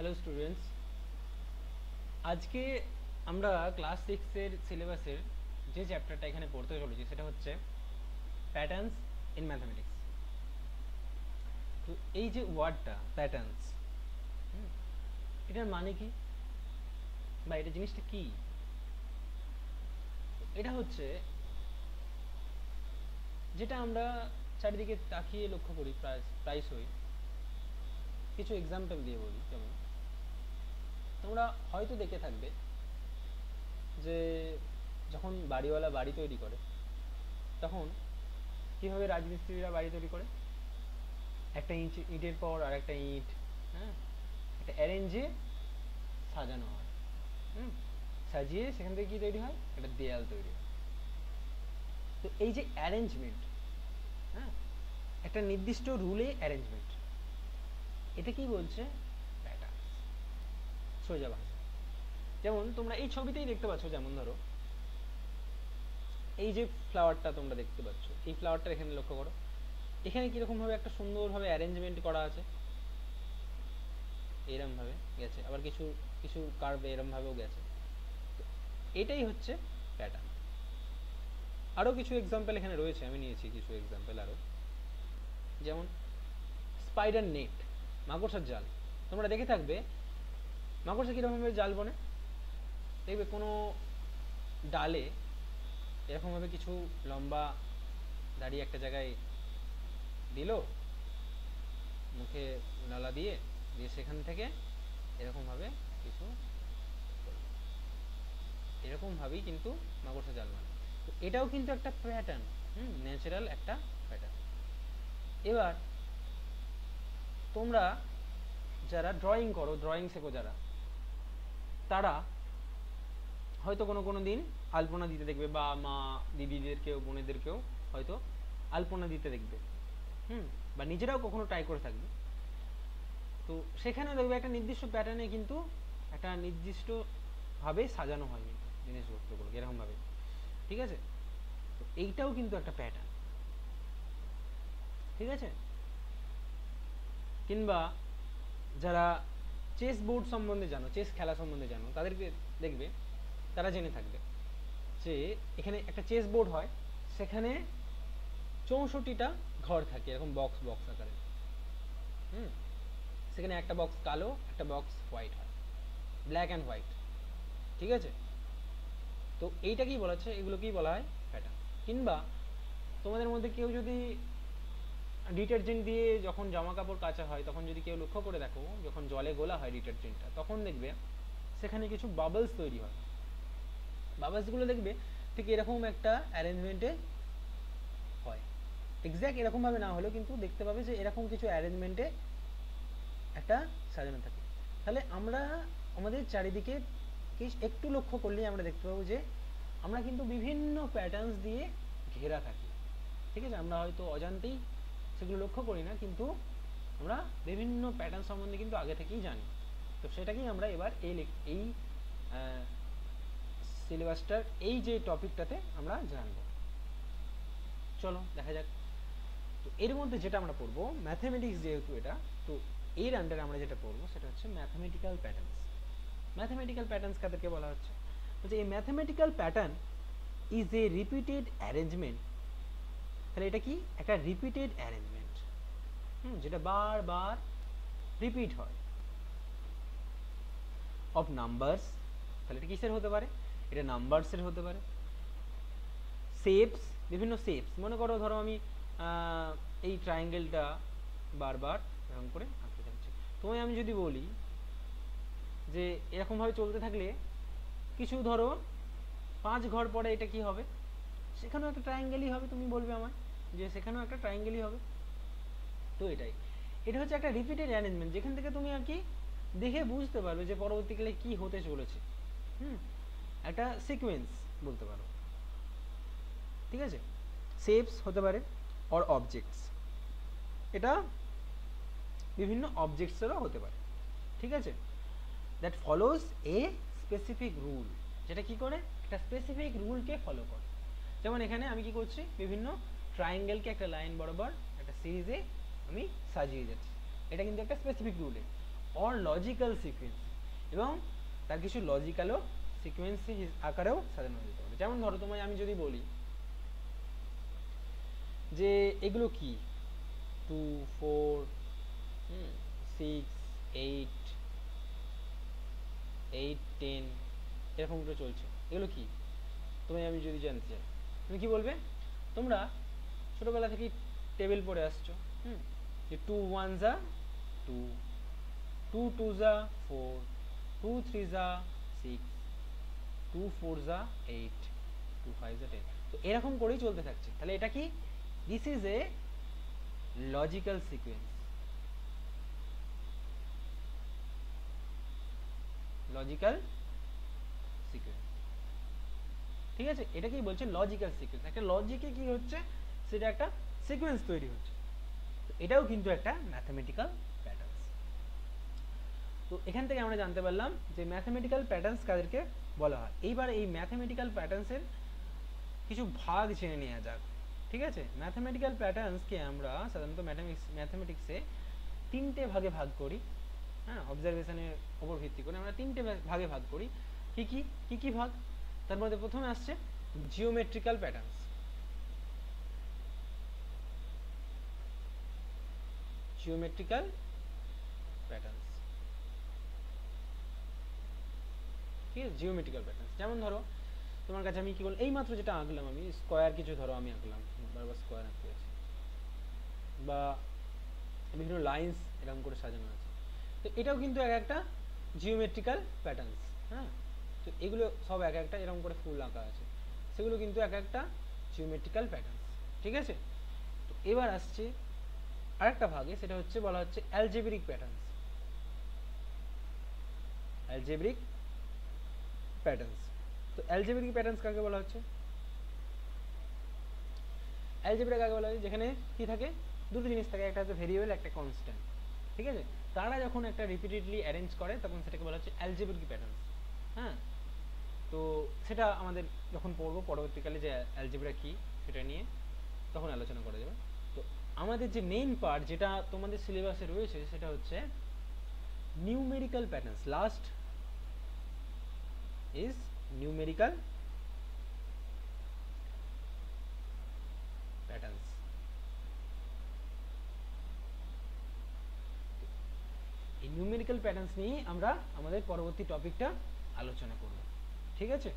Hello students, আজকে আমরা class সিক্সের সিলেবাসের যে চ্যাপ্টারটা এখানে পড়তে চলেছি সেটা হচ্ছে প্যাটার্নস ইন ম্যাথামেটিক্স। তো এই যে ওয়ার্ডটা প্যাটার্নস, এটার মানে কি বা এটা জিনিসটা কি? এটা হচ্ছে যেটা আমরা চারিদিকে তাকিয়ে লক্ষ্য করি প্রায়শই। কিছু এক্সাম্পল দিয়ে বলি, যেমন তোমরা হয়তো দেখে থাকবে যে যখন বাড়িওয়ালা বাড়ি তৈরি করে তখন কীভাবে রাজমিস্ত্রিরা বাড়ি তৈরি করে, একটা ইটের পর আর একটা ইট, হ্যাঁ, একটা অ্যারেঞ্জে সাজানো হয়। সাজিয়ে সেখান থেকে কি তৈরি হয়, একটা দেয়াল তৈরি হয়। তো এই যে অ্যারেঞ্জমেন্ট, হ্যাঁ, একটা নির্দিষ্ট রুলে অ্যারেঞ্জমেন্ট, এটা কি বলছে? প্যাটার্ন। সোজা ভাষা, যেমন তোমরা এই ছবিতেই দেখতে পাচ্ছ, যেমন ধরো এই যে ফ্লাওয়ারটা তোমরা দেখতে পাচ্ছ, এই ফ্লাওয়ারটা এখানে লক্ষ্য করো, এখানে কিরকম ভাবে একটা সুন্দরভাবে অ্যারেঞ্জমেন্ট করা আছে, এরম ভাবে গেছে, আবার কিছু কিছু কার্ভ এরম ভাবেও গেছে। এটাই হচ্ছে প্যাটার্ন। আরও কিছু এক্সাম্পল এখানে রয়েছে, আমি নিয়েছি কিছু এক্সাম্পল আরও, যেমন স্পাইডার নেট, মাকড়সার জাল। তোমরা দেখে থাকবে মাকড়সা কীরকমভাবে জাল বনে, দেখবে কোনো ডালে এরকমভাবে কিছু লম্বা দাঁড়িয়ে একটা জায়গায় দিল, মুখে নালা দিয়ে দিয়ে সেখান থেকে এরকমভাবে কিছু, এরকমভাবেই কিন্তু মাকড়সা জাল মানে। তো এটাও কিন্তু একটা প্যাটার্ন, ন্যাচারাল একটা প্যাটার্ন। এবার তোমরা যারা ড্রয়িং করো, ড্রয়িং শেখো যারা, তারা হয়তো কোনো কোনো দিন আলপনা দিতে দেখবে, বা মা দিদিদেরকেও বোনেদেরকেও হয়তো আলপনা দিতে দেখবে, বা নিজেরাও কখনো ট্রাই করে থাকবে। তো সেখানেও দেখবে একটা নির্দিষ্ট প্যাটার্নে কিন্তু একটা নির্দিষ্টভাবে সাজানো হয় কিন্তু জিনিসপত্রগুলো এরকমভাবে, ঠিক আছে? তো এইটাও কিন্তু একটা প্যাটার্ন, ঠিক আছে? কিংবা যারা চেস বোর্ড সম্বন্ধে জানো, চেস খেলা সম্বন্ধে জানো, তাদেরকে দেখবে, তারা জেনে থাকবে যে এখানে একটা চেস বোর্ড হয়, সেখানে 64টা ঘর থাকে এরকম বক্স বক্স আকারে। সেখানে একটা বক্স কালো, একটা বক্স হোয়াইট হয়, ব্ল্যাক অ্যান্ড হোয়াইট, ঠিক আছে? তো এইটা কি বলা হচ্ছে, এগুলোকেই বলা হয় প্যাটার্ন। কিংবা তোমাদের মধ্যে কেউ যদি ডিটারজেন্ট দিয়ে যখন জামা কাপড় কাচা হয়, তখন যদি কেউ লক্ষ্য করে দেখো, যখন জলে গোলা হয় ডিটারজেন্টটা, তখন দেখবে সেখানে কিছু বাবলস তৈরি হয়। বাবলসগুলো দেখবে ঠিক এরকম একটা অ্যারেঞ্জমেন্টে হয়, এক্স্যাক্ট এরকমভাবে না হলেও কিন্তু দেখতে পাবে যে এরকম কিছু অ্যারেঞ্জমেন্টে একটা সাজানো থাকে। তাহলে আমরা আমাদের চারিদিকে একটু লক্ষ্য করলেই আমরা দেখতে পাবো যে আমরা কিন্তু বিভিন্ন প্যাটার্নস দিয়ে ঘেরা থাকি, ঠিক আছে? আমরা হয়তো অজান্তেই সেগুলো লক্ষ্য করি না, কিন্তু আমরা বিভিন্ন প্যাটার্ন সম্বন্ধে কিন্তু আগে থেকেই জানি। তো সেটাকেই আমরা এবার এই সিলেবাসটার এই যে টপিকটাতে আমরা জানব। চলো দেখা যাক। তো এর মধ্যে যেটা আমরা পড়বো, ম্যাথামেটিক্স যেহেতু এটা, তো এর আন্ডারে আমরা যেটা পড়বো সেটা হচ্ছে ম্যাথামেটিক্যাল প্যাটার্নস। ম্যাথামেটিক্যাল প্যাটার্নস কাদেরকে বলা হচ্ছে? বলছে এই mathematical pattern is a repeated arrangement. তাহলে এটা কি? একটা রিপিটেড অ্যারেঞ্জমেন্ট, যেটা বারবার রিপিট হয়, অফ নাম্বারস। তাহলে এটা কিসের হতে পারে? এটা নাম্বারসের হতে পারে। শেপস, বিভিন্ন শেপস, মনে করো ধরো আমি এই ট্রায়াঙ্গেলটা বারবার এরকম করে আঁকতে থাকছি, তোমায় আমি যদি বলি যে এরকমভাবে চলতে থাকলে কিছু ধরো 5 ঘর পরে এটা কি হবে, সেখানেও একটা ট্রায়াঙ্গেলই হবে, তুমি বলবে আমায় যে সেখানেও একটা ট্রায়াঙ্গেলই হবে। তো এটা হচ্ছে একটা রিপিটেড অ্যারেঞ্জমেন্ট, যেখান থেকে তুমি আর কি দেখে বুঝতে পারবে যে পরবর্তীকালে কি হতে চলেছে। একটা সিকোয়েন্স বলতে পারো, ঠিক আছে? শেপস হতে পারে, অর অবজেক্টস, এটা বিভিন্ন অবজেক্টসেরও হতে পারে, ঠিক আছে? That follows a specific rule, যেটা কি করে? একটা স্পেসিফিক রুলকে ফলো করে। যেমন এখানে আমি কি করছি, বিভিন্ন ট্রায়াঙ্গেলকে একটা লাইন বরাবর একটা সিরিজে আমি সাজিয়ে যাচ্ছি, এটা কিন্তু একটা স্পেসিফিক রুলে। অর লজিক্যাল সিকোয়েন্স, এবং তার কিছু লজিক্যালও সিকোয়েন্স আকারেও সাজানো যেতে পারে। যেমন ধরো তোমায় আমি যদি বলি যে এগুলো কি 2 4 6 8 8 10 এরকম করে চলছে, এগুলো কি তোমায় আমি যদি জানতে চাই, তুমি কি বলবে? তোমরা ছোটবেলা থেকেই টেবিল পড়ে আসছো, যে 2 1 যা 2, 2 2 যা 4, 2 3 যা 6, 2 4 যা 8, 2 5 যা 10, তো এরকম করেই চলতে থাকছে। তাহলে এটা কি? This is a logical sequence. Logical sequence, ঠিক আছে? এটাকেই বলছে লজিক্যাল সিকোয়েন্স। একটা লজিকে কি হচ্ছে, সেটা একটা সিকোয়েন্স তৈরি হচ্ছে। তো এটাও কিন্তু একটা ম্যাথমেটিক্যাল প্যাটার্নস। তো এখান থেকে আমরা জানতে পারলাম যে ম্যাথমেটিক্যাল প্যাটার্নস কাদেরকে বলা হয়। এইবার এই ম্যাথমেটিক্যাল প্যাটার্নসের কিছু ভাগ জেনে নেওয়া যাক, ঠিক আছে? ম্যাথমেটিক্যাল প্যাটার্নসকে আমরা সাধারণত ম্যাথমেটিক্সে তিনটে ভাগে ভাগ করি, হ্যাঁ, অবজারভেশনের উপর ভিত্তি করে আমরা তিনটে ভাগে ভাগ করি। কি কি কি কি ভাগ? তার মধ্যে প্রথমে আসছে জিওমেট্রিক্যাল প্যাটার্নস। জিওমেট্রিক্যাল প্যাটার্নস, ঠিক আছে? জিওমেট্রিক্যাল প্যাটার্নস, যেমন ধরো তোমার কাছে আমি কি বল, এইমাত্র যেটা আঁকলাম আমি স্কোয়ার, কিছু ধরো আমি আঁকলাম, বারবার স্কোয়ার আঁকতে আছে, বা বিভিন্ন লাইন্স এরকম করে সাজানো আছে, তো এটাও কিন্তু এক একটা জিওমেট্রিক্যাল প্যাটার্নস। হ্যাঁ, তো এগুলো সব এক একটা এরকম করে ফুল আঁকা আছে, সেগুলো কিন্তু এক একটা জিওমেট্রিক্যাল প্যাটার্নস, ঠিক আছে? তো এবার আসছে আরেকটা ভাগে, সেটা হচ্ছে বলা হচ্ছে অ্যালজেব্রিক প্যাটার্নস। অ্যালজেব্রিক প্যাটার্নস, তো অ্যালজেব্রিক প্যাটার্নস কাকে বলা হচ্ছে? অ্যালজেব্রা কাকে বলা হয়? যেখানে কি থাকে, দুটো জিনিস থাকে, একটা হচ্ছে ভেরিয়েবল, একটা কনস্ট্যান্ট, ঠিক আছে? তারা যখন একটা রিপিটেডলি অ্যারেঞ্জ করে তখন সেটাকে বলা হচ্ছে অ্যালজেব্রিক প্যাটার্নস। হ্যাঁ, তো সেটা আমাদের যখন পড়বো পরবর্তীকালে যে অ্যালজেব্রা কি সেটা নিয়ে তখন আলোচনা করা যাবে। তো আমাদের যে মেইন পার্ট যেটা তোমাদের সিলেবাসে রয়েছে সেটা হচ্ছে numerical patterns. Last is numerical patterns. এই নিউমেরিক্যাল প্যাটার্নস নিয়ে আমরা আমাদের পরবর্তী টপিকটা আলোচনা করব, ঠিক আছে?